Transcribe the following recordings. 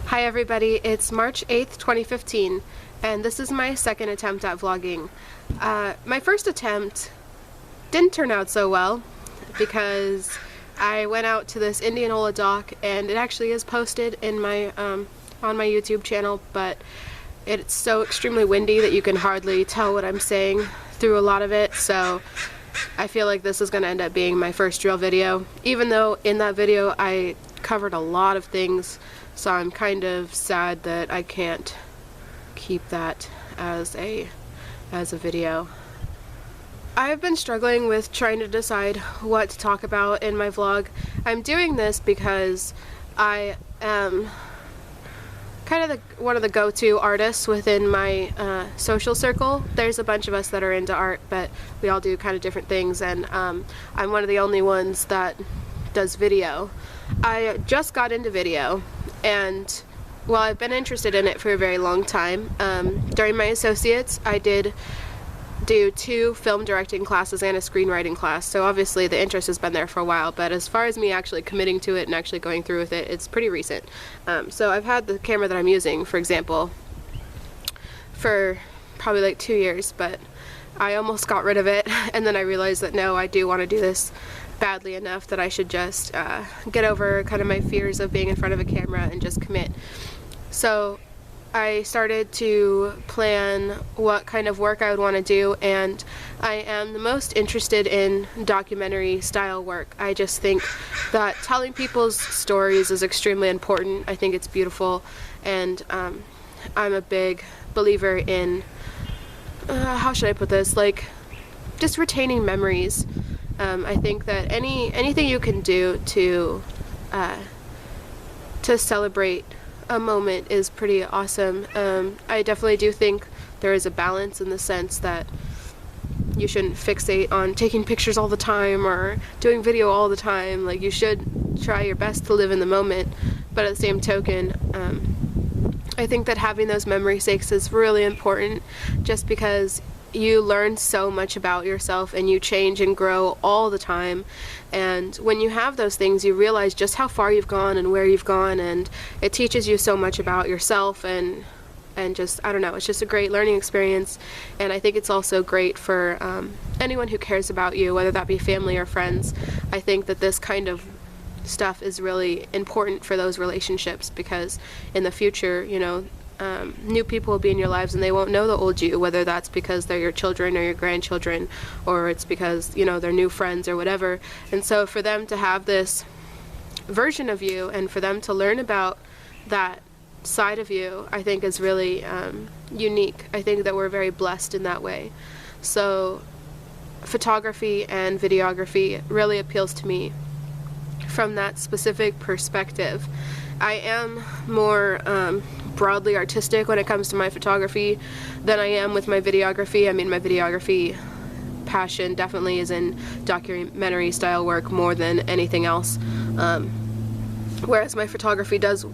Hi everybody, it's March 8th, 2015, and this is my second attempt at vlogging. My first attempt didn't turn out so well because I went out to this Indianola dock, and it actually is posted in my on my YouTube channel, but it's so extremely windy that you can hardly tell what I'm saying through a lot of it, so I feel like this is going to end up being my first real video, even though in that video I covered a lot of things. So I'm kind of sad that I can't keep that as a video. I've been struggling with trying to decide what to talk about in my vlog. I'm doing this because I am kind of one of the go-to artists within my social circle. There's a bunch of us that are into art, but we all do kind of different things, and I'm one of the only ones that does video. I just got into video, and well, I've been interested in it for a very long time. During my associates, I did do 2 film directing classes and a screenwriting class, so obviously the interest has been there for a while, but as far as me actually committing to it and actually going through with it, it's pretty recent. So I've had the camera that I'm using, for example, for probably like 2 years, but I almost got rid of it, and then I realized that no, I do want to do this badly enough that I should just get over kind of my fears of being in front of a camera and just commit. So I started to plan what kind of work I would want to do, and I am the most interested in documentary style work. I just think that telling people's stories is extremely important. I think it's beautiful, and I'm a big believer in how should I put this, like just retaining memories. I think that anything you can do to celebrate a moment is pretty awesome. I definitely do think there is a balance in the sense that you shouldn't fixate on taking pictures all the time or doing video all the time. Like, you should try your best to live in the moment, but at the same token, I think that having those memory stakes is really important, just because you learn so much about yourself and you change and grow all the time, and when you have those things you realize just how far you've gone and where you've gone, and it teaches you so much about yourself, and just, I don't know, it's just a great learning experience. And I think it's also great for anyone who cares about you, whether that be family or friends. I think that this kind of stuff is really important for those relationships, because in the future, you know, new people will be in your lives and they won't know the old you, whether that's because they're your children or your grandchildren, or it's because, you know, they're new friends or whatever. And so for them to have this version of you and for them to learn about that side of you, I think is really unique. I think that we're very blessed in that way. So photography and videography really appeals to me from that specific perspective. I am more broadly artistic when it comes to my photography than I am with my videography. I mean, my videography passion definitely is in documentary style work more than anything else, whereas my photography does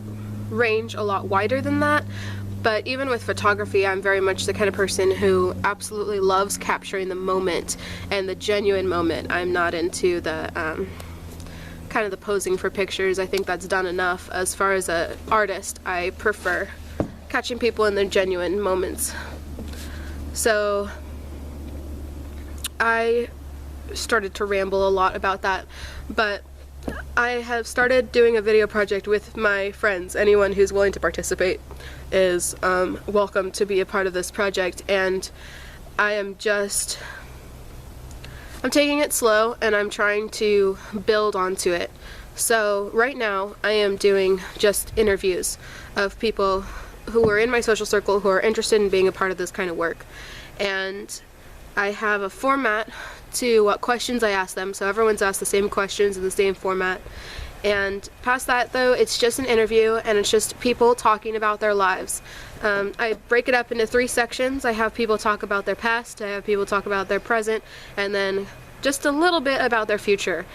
range a lot wider than that. But even with photography, I'm very much the kind of person who absolutely loves capturing the moment and the genuine moment. I'm not into the kind of the posing for pictures. I think that's done enough. As far as an artist, I prefer catching people in their genuine moments. So I started to ramble a lot about that, but I have started doing a video project with my friends. Anyone who's willing to participate is welcome to be a part of this project, and I'm taking it slow and I'm trying to build onto it. So right now I am doing just interviews of people who are in my social circle who are interested in being a part of this kind of work, and I have a format to what questions I ask them, so everyone's asked the same questions in the same format. And past that, though, it's just an interview, and it's just people talking about their lives. I break it up into 3 sections. I have people talk about their past, I have people talk about their present, and then just a little bit about their future.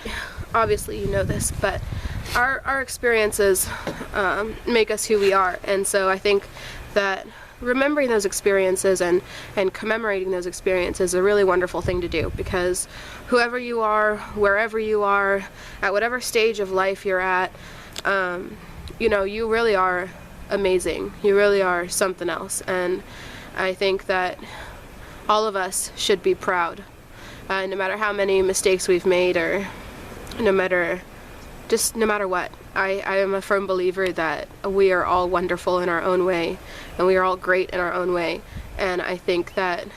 Obviously you know this, but our experiences make us who we are, and so I think that remembering those experiences and commemorating those experiences is a really wonderful thing to do, because whoever you are, wherever you are, at whatever stage of life you're at, you know, you really are amazing. You really are something else. And I think that all of us should be proud, no matter how many mistakes we've made, or no matter what. I am a firm believer that we are all wonderful in our own way, and we are all great in our own way. And I think that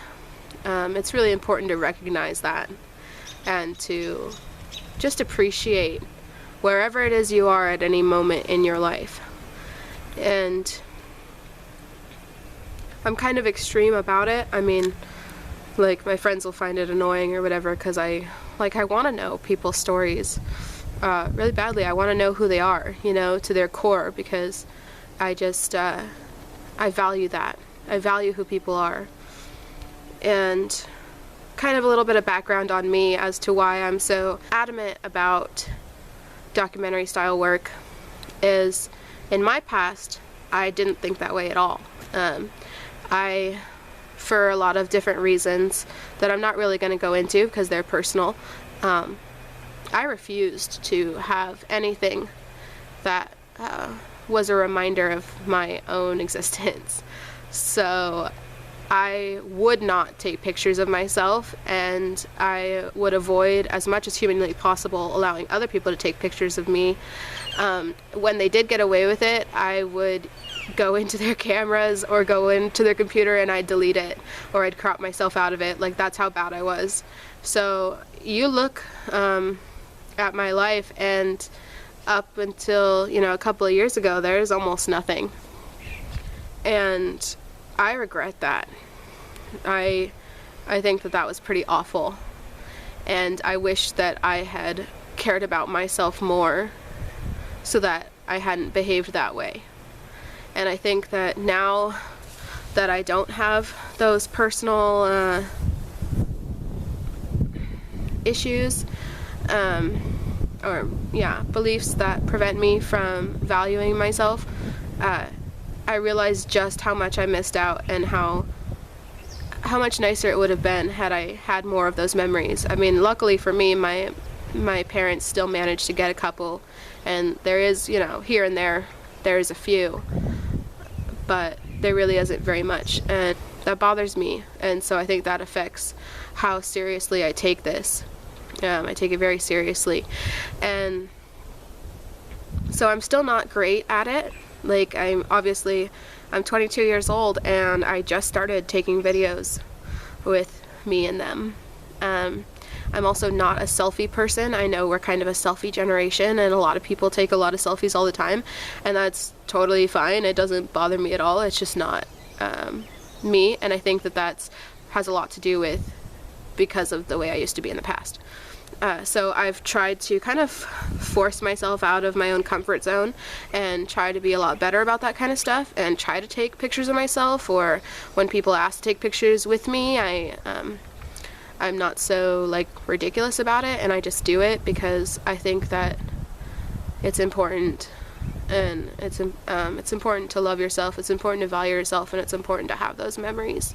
it's really important to recognize that, and to just appreciate wherever it is you are at any moment in your life. And I'm kind of extreme about it. I mean, like, my friends will find it annoying or whatever, because I want to know people's stories really badly. I want to know who they are, you know, to their core, because I just, I value that. I value who people are. And kind of a little bit of background on me as to why I'm so adamant about documentary style work is, in my past, I didn't think that way at all. For a lot of different reasons that I'm not really going to go into because they're personal, I refused to have anything that was a reminder of my own existence. So I would not take pictures of myself, and I would avoid, as much as humanly possible, allowing other people to take pictures of me. When they did get away with it, I would go into their cameras or go into their computer and I'd delete it, or I'd crop myself out of it. Like, that's how bad I was. So you look at my life, and up until, you know, a couple of years ago, there's almost nothing. And I regret that. I think that that was pretty awful. And I wish that I had cared about myself more so that I hadn't behaved that way. And I think that now that I don't have those personal issues, beliefs that prevent me from valuing myself, I realized just how much I missed out, and how much nicer it would have been had I had more of those memories. I mean, luckily for me, my parents still managed to get a couple, and there is, you know, here and there's a few, but there really isn't very much, and that bothers me. And so I think that affects how seriously I take this. I take it very seriously, and so I'm still not great at it. Like, I'm 22 years old, and I just started taking videos with me in them. I'm also not a selfie person. I know we're kind of a selfie generation, and a lot of people take a lot of selfies all the time, and that's totally fine. It doesn't bother me at all. It's just not me, and I think that has a lot to do with because of the way I used to be in the past. So I've tried to kind of force myself out of my own comfort zone and try to be a lot better about that kind of stuff, and try to take pictures of myself, or when people ask to take pictures with me, I'm not so, like, ridiculous about it, and I just do it because I think that it's important. And it's important to love yourself, it's important to value yourself, and it's important to have those memories.